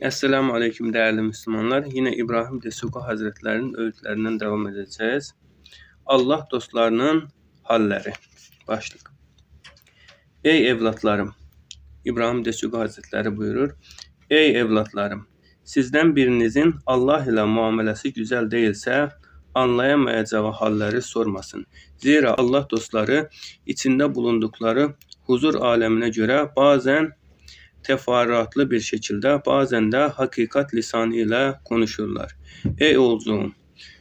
Esselamu Aleyküm değerli Müslümanlar. Yine İbrahim Dessouky Hazretlerinin öğütlerinden devam edeceğiz. Allah dostlarının halleri. Başlık. Ey evlatlarım. İbrahim Dessouky Hazretleri buyurur. Ey evlatlarım. Sizden birinizin Allah ile muamelesi güzel değilse anlayamayacağı halleri sormasın. Zira Allah dostları içinde bulundukları huzur alemine göre bazen teferruatlı bir şekilde, bazen de hakikat lisanı ile konuşurlar. Ey oğlum,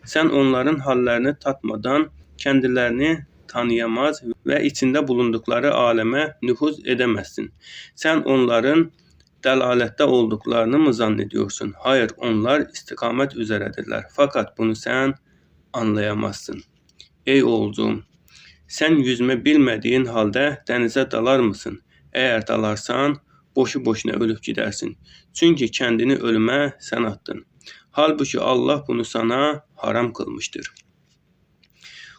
sen onların hallerini tatmadan kendilerini tanıyamaz ve içinde bulundukları aleme nüfuz edemezsin. Sen onların delalette olduklarını mı zannediyorsun? Hayır, onlar istikamet üzeredirler. Fakat bunu sen anlayamazsın. Ey oğlum, sen yüzme bilmediğin halde denize dalar mısın? Eğer dalarsan boşu boşuna ölüp gidersin. Çünkü kendini ölüme sen attın. Halbuki Allah bunu sana haram kılmıştır.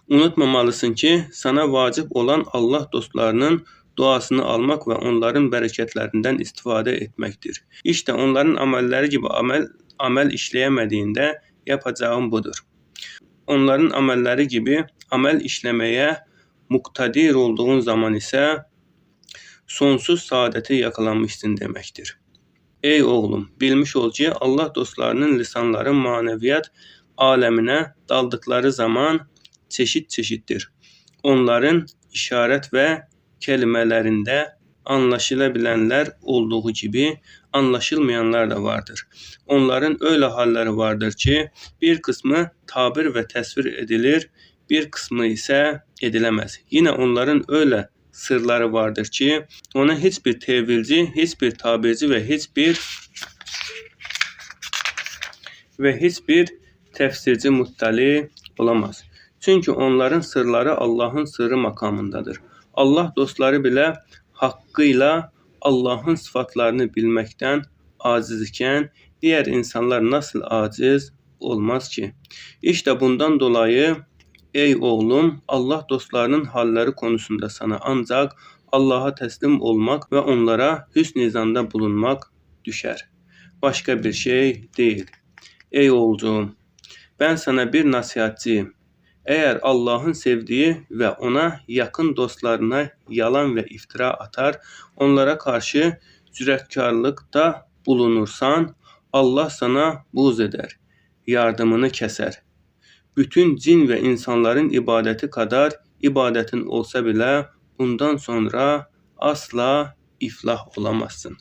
Unutmamalısın ki sana vacip olan Allah dostlarının duasını almak ve onların bereketlerinden istifade etmektir. İşte onların amelleri gibi amel işleyemediğinde yapacağın budur. Onların amelleri gibi amel işlemeye muktedir olduğun zaman ise sonsuz saadeti yakalanmışsın demektir. Ey oğlum, bilmiş ol ki Allah dostlarının lisanları maneviyat alemine daldıkları zaman çeşit çeşittir. Onların işaret ve kelimelerinde anlaşılabilenler olduğu gibi anlaşılmayanlar da vardır. Onların öyle halleri vardır ki bir kısmı tabir ve tesvir edilir, bir kısmı ise edilemez. Yine onların öyle sırları vardır ki ona hiçbir tevilci, hiçbir tabirci ve hiçbir tefsirci muttali olamaz. Çünkü onların sırları Allah'ın sırrı makamındadır. Allah dostları bile hakkıyla Allah'ın sıfatlarını bilmekten aciz iken diğer insanlar nasıl aciz olmaz ki? İşte bundan dolayı ey oğlum, Allah dostlarının halleri konusunda sana ancak Allah'a teslim olmak ve onlara hüsn-i zanda bulunmak düşer. Başka bir şey değil. Ey oğlum, ben sana bir nasihatçiyim. Eğer Allah'ın sevdiği ve ona yakın dostlarına yalan ve iftira atar, onlara karşı cüretkarlıkta bulunursan, Allah sana buğz eder, yardımını keser. Bütün cin ve insanların ibadeti kadar ibadetin olsa bile bundan sonra asla iflah olamazsın.